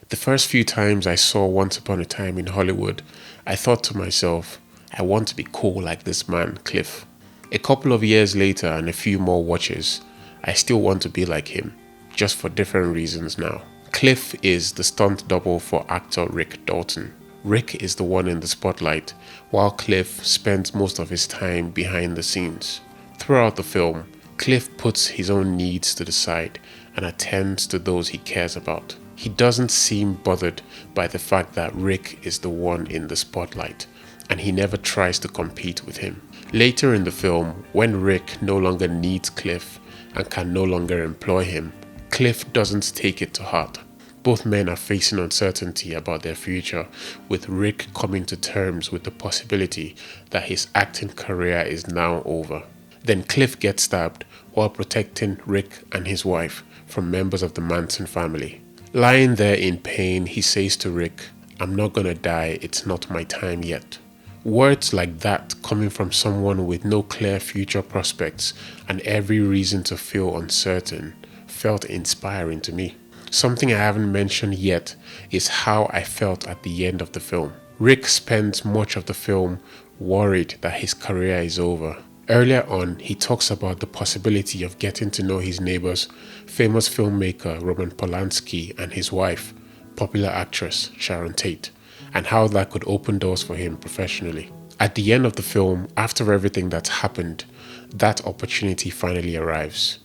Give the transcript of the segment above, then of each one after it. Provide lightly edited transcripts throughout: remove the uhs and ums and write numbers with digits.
The first few times I saw Once Upon a Time in Hollywood, I thought to myself, I want to be cool like this man, Cliff. A couple of years later and a few more watches, I still want to be like him, just for different reasons now. Cliff is the stunt double for actor Rick Dalton. Rick is the one in the spotlight, while Cliff spends most of his time behind the scenes. Throughout the film, Cliff puts his own needs to the side and attends to those he cares about. He doesn't seem bothered by the fact that Rick is the one in the spotlight, and he never tries to compete with him. Later in the film, when Rick no longer needs Cliff and can no longer employ him, Cliff doesn't take it to heart. Both men are facing uncertainty about their future, with Rick coming to terms with the possibility that his acting career is now over. Then Cliff gets stabbed while protecting Rick and his wife from members of the Manson family. Lying there in pain, he says to Rick, "I'm not gonna die, it's not my time yet." Words like that coming from someone with no clear future prospects and every reason to feel uncertain felt inspiring to me. Something I haven't mentioned yet is how I felt at the end of the film. Rick spends much of the film worried that his career is over. Earlier on, he talks about the possibility of getting to know his neighbors, famous filmmaker Roman Polanski and his wife, popular actress Sharon Tate, and how that could open doors for him professionally. At the end of the film, after everything that's happened, that opportunity finally arrives.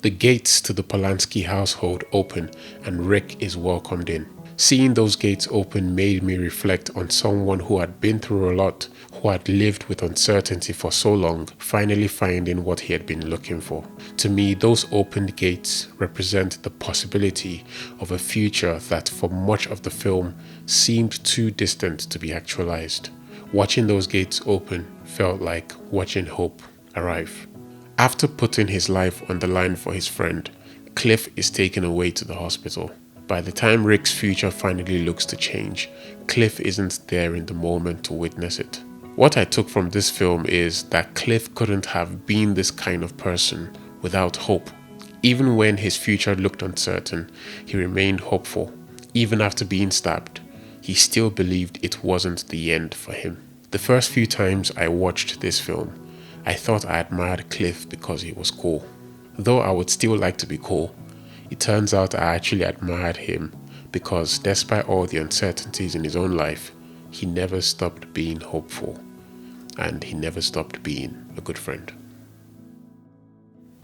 The gates to the Polanski household open and Rick is welcomed in. Seeing those gates open made me reflect on someone who had been through a lot, who had lived with uncertainty for so long, finally finding what he had been looking for. To me, those opened gates represent the possibility of a future that for much of the film seemed too distant to be actualized. Watching those gates open felt like watching hope arrive. After putting his life on the line for his friend, Cliff is taken away to the hospital. By the time Rick's future finally looks to change, Cliff isn't there in the moment to witness it. What I took from this film is that Cliff couldn't have been this kind of person without hope. Even when his future looked uncertain, he remained hopeful. Even after being stabbed, he still believed it wasn't the end for him. The first few times I watched this film, I thought I admired Cliff because he was cool. Though I would still like to be cool, it turns out I actually admired him because despite all the uncertainties in his own life, he never stopped being hopeful and he never stopped being a good friend.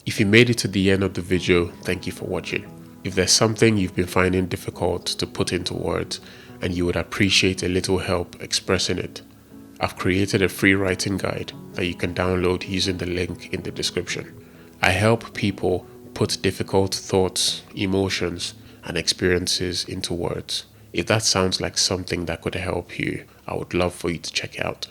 If you made it to the end of the video, thank you for watching. If there's something you've been finding difficult to put into words and you would appreciate a little help expressing it, I've created a free writing guide that you can download using the link in the description. I help people put difficult thoughts, emotions, and experiences into words. If that sounds like something that could help you, I would love for you to check out.